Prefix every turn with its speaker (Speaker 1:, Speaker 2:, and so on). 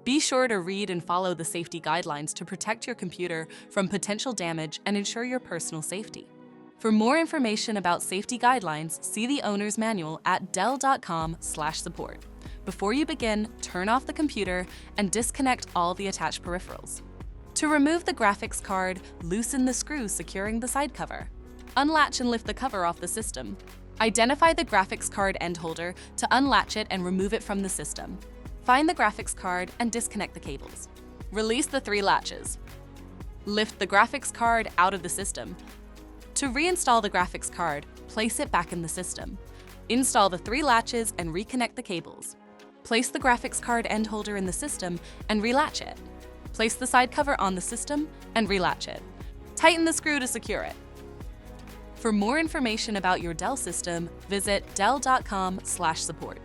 Speaker 1: Be sure to read and follow the safety guidelines to protect your computer from potential damage and ensure your personal safety. For more information about safety guidelines, see the owner's manual at dell.com/support. Before you begin, turn off the computer and disconnect all the attached peripherals. To remove the graphics card, loosen the screw securing the side cover. Unlatch and lift the cover off the system. Identify the graphics card end holder to unlatch it and remove it from the system. Find the graphics card and disconnect the cables. Release the 3 latches. Lift the graphics card out of the system. To reinstall the graphics card, place it back in the system. Install the 3 latches and reconnect the cables. Place the graphics card end holder in the system and relatch it. Place the side cover on the system and relatch it. Tighten the screw to secure it. For more information about your Dell system, visit dell.com/support.